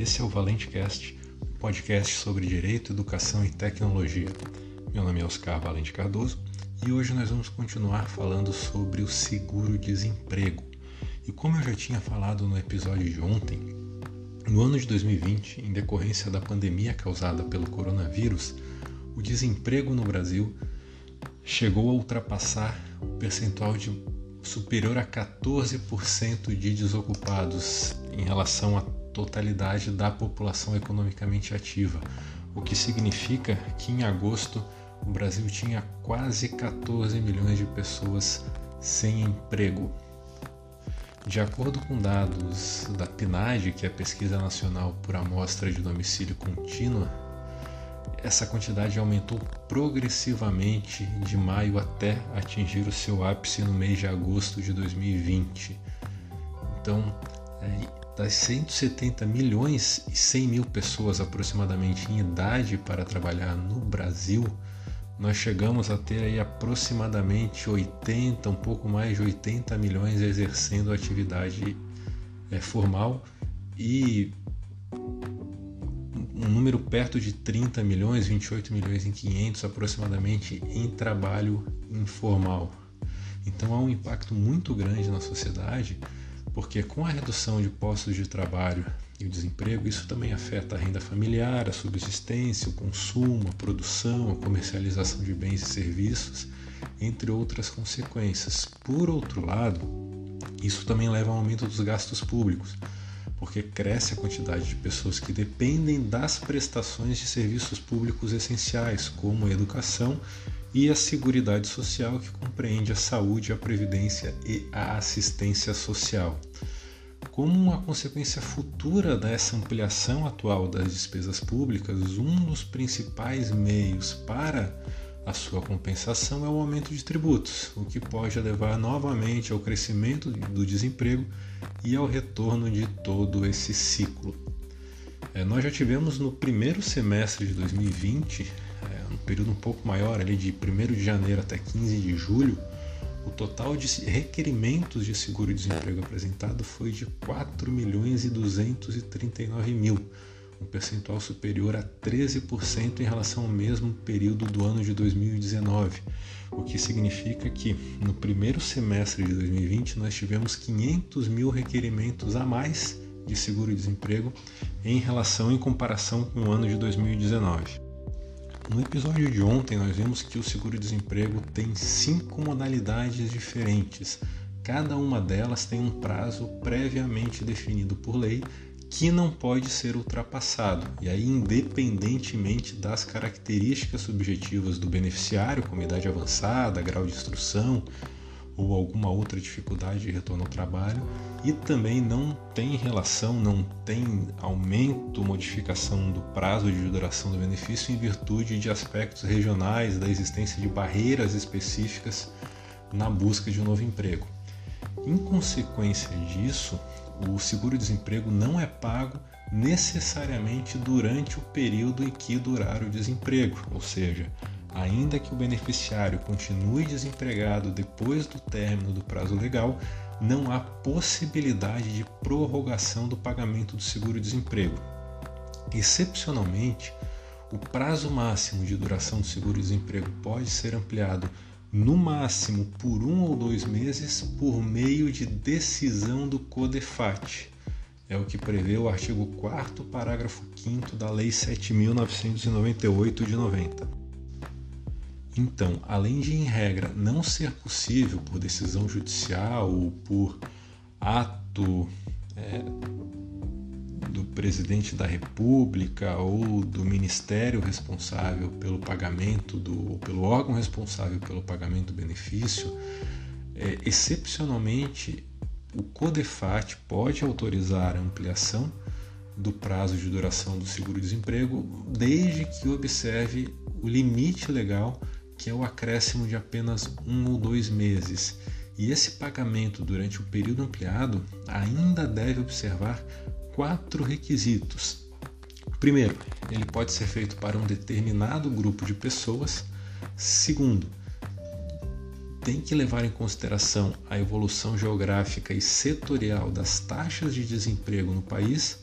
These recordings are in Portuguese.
Esse é o ValenteCast, um podcast sobre direito, educação e tecnologia. Meu nome é Oscar Valente Cardoso e hoje nós vamos continuar falando sobre o seguro-desemprego. E como eu já tinha falado no episódio de ontem, no ano de 2020, em decorrência da pandemia causada pelo coronavírus, o desemprego no Brasil chegou a ultrapassar o percentual superior a 14% de desocupados em relação à totalidade da população economicamente ativa, o que significa que em agosto o Brasil tinha quase 14 milhões de pessoas sem emprego. De acordo com dados da PNAD, que é a Pesquisa Nacional por Amostra de Domicílio Contínua, essa quantidade aumentou progressivamente de maio até atingir o seu ápice no mês de agosto de 2020. Então, das 170 milhões e 100 mil pessoas aproximadamente em idade para trabalhar no Brasil, nós chegamos a ter aí aproximadamente 80, um pouco mais de 80 milhões exercendo atividade formal e um número perto de 30 milhões, 28 milhões em 500 aproximadamente em trabalho informal. Então há um impacto muito grande na sociedade, porque com a redução de postos de trabalho e o desemprego, isso também afeta a renda familiar, a subsistência, o consumo, a produção, a comercialização de bens e serviços, entre outras consequências. Por outro lado, isso também leva ao aumento dos gastos públicos, porque cresce a quantidade de pessoas que dependem das prestações de serviços públicos essenciais, como a educação e a Seguridade Social, que compreende a saúde, a previdência e a assistência social. Como uma consequência futura dessa ampliação atual das despesas públicas, um dos principais meios para a sua compensação é o aumento de tributos, o que pode levar novamente ao crescimento do desemprego e ao retorno de todo esse ciclo. Nós já tivemos no primeiro semestre de 2020, um período um pouco maior, ali de 1º de janeiro até 15 de julho, o total de requerimentos de seguro-desemprego apresentado foi de 4.239.000, um percentual superior a 13% em relação ao mesmo período do ano de 2019, o que significa que no primeiro semestre de 2020 nós tivemos 500 mil requerimentos a mais de seguro-desemprego em comparação com o ano de 2019. No episódio de ontem nós vimos que o seguro-desemprego tem 5 modalidades diferentes. Cada uma delas tem um prazo previamente definido por lei que não pode ser ultrapassado, e aí independentemente das características subjetivas do beneficiário, como idade avançada, grau de instrução ou alguma outra dificuldade de retorno ao trabalho, e também não tem aumento, modificação do prazo de duração do benefício em virtude de aspectos regionais, da existência de barreiras específicas na busca de um novo emprego. Em consequência disso, o seguro-desemprego não é pago necessariamente durante o período em que durar o desemprego, ou seja, ainda que o beneficiário continue desempregado depois do término do prazo legal, não há possibilidade de prorrogação do pagamento do seguro-desemprego. Excepcionalmente, o prazo máximo de duração do seguro-desemprego pode ser ampliado no máximo por 1 ou 2 meses por meio de decisão do CODEFAT. É o que prevê o artigo 4º, parágrafo 5º da Lei 7.998 de 90. Então, além de, em regra, não ser possível por decisão judicial ou por ato do presidente da República ou do ministério responsável pelo pagamento ou pelo órgão responsável pelo pagamento do benefício, excepcionalmente o CODEFAT pode autorizar a ampliação do prazo de duração do seguro-desemprego desde que observe o limite legal, que é o acréscimo de apenas 1 ou 2 meses. E esse pagamento durante o período ampliado ainda deve observar 4 requisitos. Primeiro, ele pode ser feito para um determinado grupo de pessoas. Segundo, tem que levar em consideração a evolução geográfica e setorial das taxas de desemprego no país.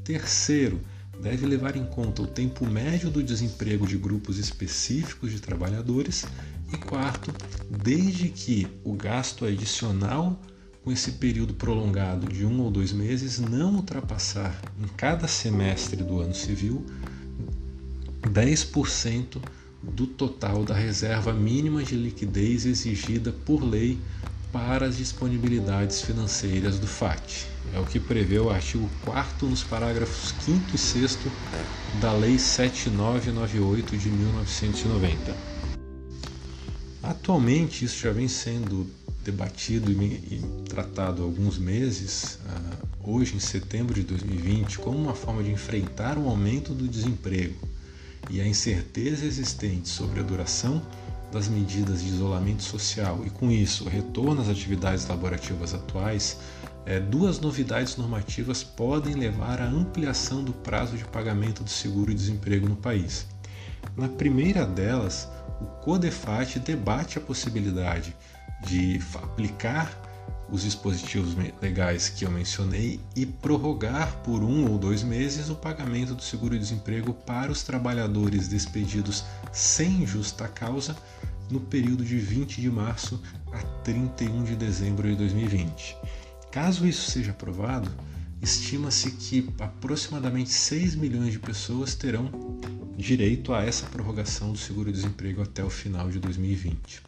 Terceiro, deve levar em conta o tempo médio do desemprego de grupos específicos de trabalhadores. E quarto, desde que o gasto adicional com esse período prolongado de 1 ou 2 meses não ultrapassar em cada semestre do ano civil 10% do total da reserva mínima de liquidez exigida por lei para as disponibilidades financeiras do FAT. É o que prevê o artigo 4º nos parágrafos 5º e 6º da Lei 7998 de 1990. Atualmente, isso já vem sendo debatido e tratado há alguns meses, hoje em setembro de 2020, como uma forma de enfrentar o aumento do desemprego e a incerteza existente sobre a duração das medidas de isolamento social e, com isso, o retorno às atividades laborativas atuais. Duas novidades normativas podem levar à ampliação do prazo de pagamento do seguro-desemprego no país. Na primeira delas, o CODEFAT debate a possibilidade de aplicar os dispositivos legais que eu mencionei e prorrogar por 1 ou 2 meses o pagamento do seguro-desemprego para os trabalhadores despedidos sem justa causa no período de 20 de março a 31 de dezembro de 2020. Caso isso seja aprovado, estima-se que aproximadamente 6 milhões de pessoas terão direito a essa prorrogação do seguro-desemprego até o final de 2020.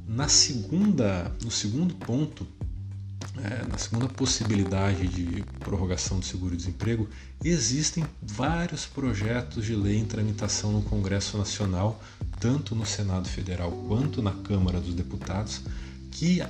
No segundo ponto, na segunda possibilidade de prorrogação do seguro-desemprego, existem vários projetos de lei em tramitação no Congresso Nacional, tanto no Senado Federal quanto na Câmara dos Deputados, que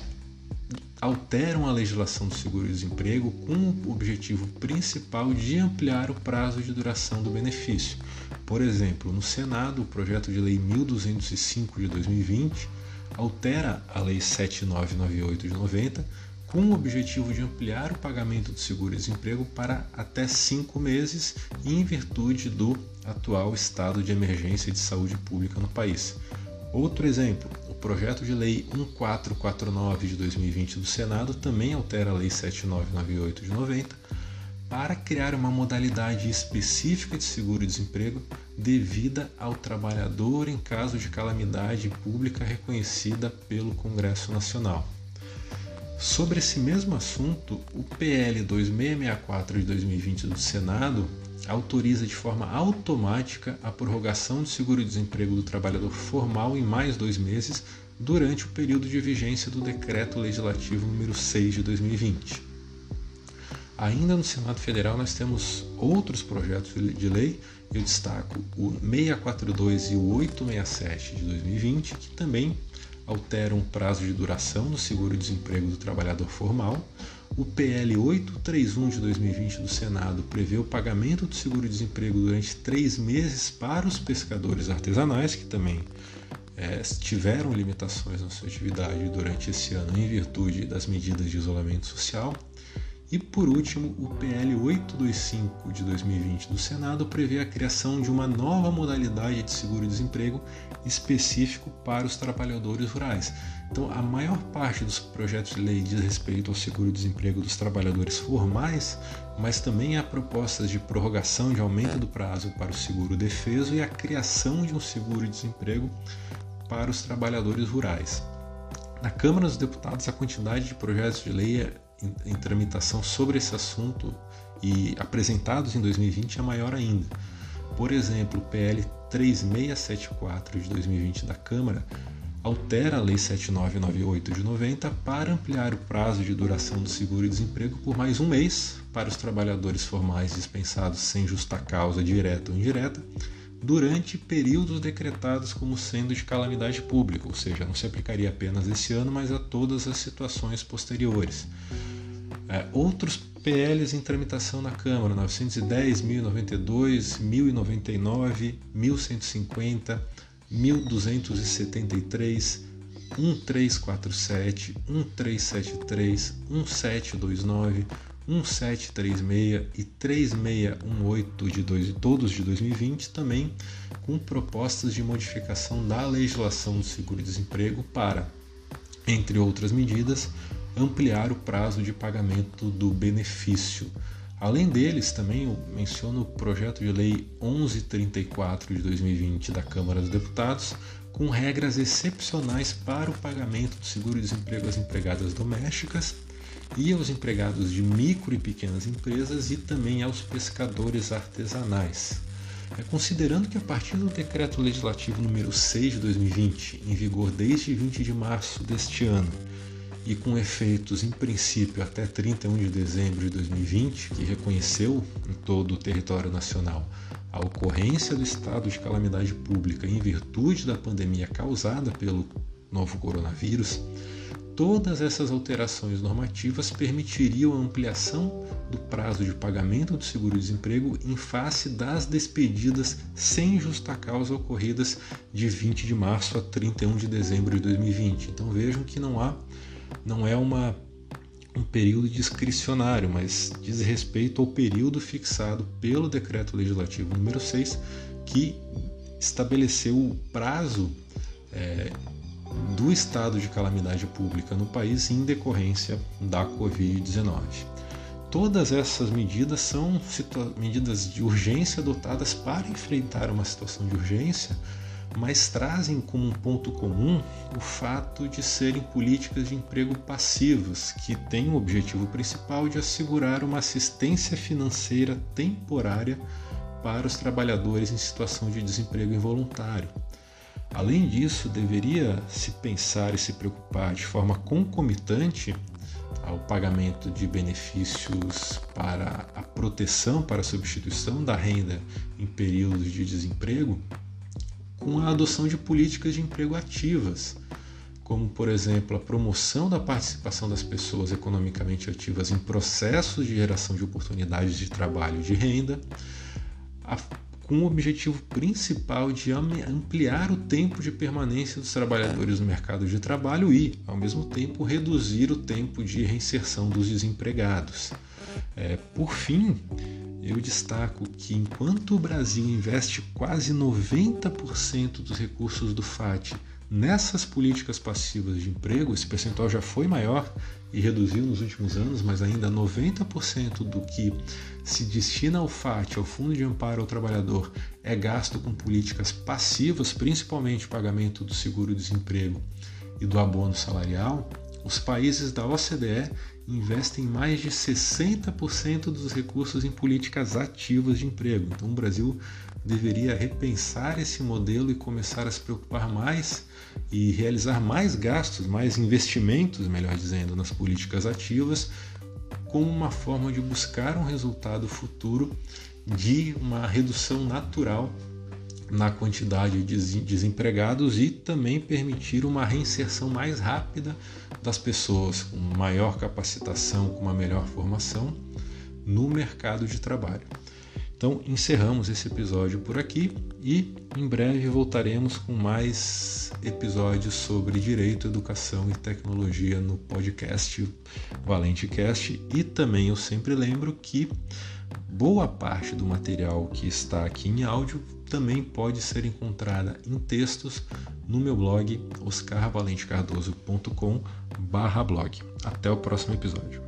alteram a legislação do seguro-desemprego com o objetivo principal de ampliar o prazo de duração do benefício. Por exemplo, no Senado, o projeto de lei 1205 de 2020 altera a Lei 7998 de 90 com o objetivo de ampliar o pagamento do seguro-desemprego para até 5 meses em virtude do atual estado de emergência de saúde pública no país. Outro exemplo, o projeto de lei 1449 de 2020 do Senado também altera a Lei 7998 de 90 para criar uma modalidade específica de seguro-desemprego devida ao trabalhador em caso de calamidade pública reconhecida pelo Congresso Nacional. Sobre esse mesmo assunto, o PL 2664 de 2020 do Senado autoriza de forma automática a prorrogação do seguro-desemprego do trabalhador formal em mais 2 meses durante o período de vigência do Decreto Legislativo número 6 de 2020. Ainda no Senado Federal nós temos outros projetos de lei, eu destaco o 642 e o 867 de 2020, que também alteram o prazo de duração do seguro-desemprego do trabalhador formal. O PL 831 de 2020 do Senado prevê o pagamento do seguro-desemprego durante 3 meses para os pescadores artesanais, que também tiveram limitações na sua atividade durante esse ano em virtude das medidas de isolamento social. E, por último, o PL 825 de 2020 do Senado prevê a criação de uma nova modalidade de seguro-desemprego específico para os trabalhadores rurais. Então, a maior parte dos projetos de lei diz respeito ao seguro-desemprego dos trabalhadores formais, mas também há propostas de prorrogação de aumento do prazo para o seguro-defeso e a criação de um seguro-desemprego para os trabalhadores rurais. Na Câmara dos Deputados, a quantidade de projetos de lei em tramitação sobre esse assunto e apresentados em 2020 é maior ainda. Por exemplo, o PL 3674 de 2020 da Câmara altera a Lei 7998 de 90 para ampliar o prazo de duração do seguro-desemprego por mais 1 mês para os trabalhadores formais dispensados sem justa causa direta ou indireta durante períodos decretados como sendo de calamidade pública, ou seja, não se aplicaria apenas esse ano, mas a todas as situações posteriores. Outros PLs em tramitação na Câmara, 910, 1092, 1099, 1150, 1273, 1347, 1373, 1729, 1736 e 3618 todos de 2020, também com propostas de modificação da legislação do seguro-desemprego para, entre outras medidas, ampliar o prazo de pagamento do benefício. Além deles, também eu menciono o projeto de lei 1134 de 2020 da Câmara dos Deputados, com regras excepcionais para o pagamento do seguro-desemprego às empregadas domésticas e aos empregados de micro e pequenas empresas e também aos pescadores artesanais. Considerando que a partir do Decreto Legislativo número 6 de 2020, em vigor desde 20 de março deste ano, e com efeitos em princípio até 31 de dezembro de 2020, que reconheceu em todo o território nacional a ocorrência do estado de calamidade pública em virtude da pandemia causada pelo novo coronavírus, todas essas alterações normativas permitiriam a ampliação do prazo de pagamento do seguro-desemprego em face das despedidas sem justa causa ocorridas de 20 de março a 31 de dezembro de 2020. Então vejam que não é um período discricionário, mas diz respeito ao período fixado pelo Decreto Legislativo número 6, que estabeleceu o prazo do estado de calamidade pública no país em decorrência da Covid-19. Todas essas medidas são medidas de urgência adotadas para enfrentar uma situação de urgência, mas trazem como um ponto comum o fato de serem políticas de emprego passivas, que têm o objetivo principal de assegurar uma assistência financeira temporária para os trabalhadores em situação de desemprego involuntário. Além disso, deveria se pensar e se preocupar de forma concomitante ao pagamento de benefícios para a proteção, para a substituição da renda em períodos de desemprego, com a adoção de políticas de emprego ativas, como, por exemplo, a promoção da participação das pessoas economicamente ativas em processos de geração de oportunidades de trabalho e de renda, com o objetivo principal de ampliar o tempo de permanência dos trabalhadores no mercado de trabalho e, ao mesmo tempo, reduzir o tempo de reinserção dos desempregados. Por fim, eu destaco que enquanto o Brasil investe quase 90% dos recursos do FAT nessas políticas passivas de emprego, esse percentual já foi maior e reduziu nos últimos anos, mas ainda 90% do que se destina ao FAT, ao Fundo de Amparo ao Trabalhador, é gasto com políticas passivas, principalmente o pagamento do seguro-desemprego e do abono salarial. Os países da OCDE investem mais de 60% dos recursos em políticas ativas de emprego. Então o Brasil deveria repensar esse modelo e começar a se preocupar mais e realizar mais gastos, mais investimentos, melhor dizendo, nas políticas ativas, como uma forma de buscar um resultado futuro de uma redução natural na quantidade de desempregados e também permitir uma reinserção mais rápida das pessoas, com maior capacitação, com uma melhor formação no mercado de trabalho. Então, encerramos esse episódio por aqui e em breve voltaremos com mais episódios sobre direito, educação e tecnologia no podcast ValenteCast. E também eu sempre lembro que boa parte do material que está aqui em áudio também pode ser encontrada em textos no meu blog oscarvalentecardoso.com/blog. Até o próximo episódio.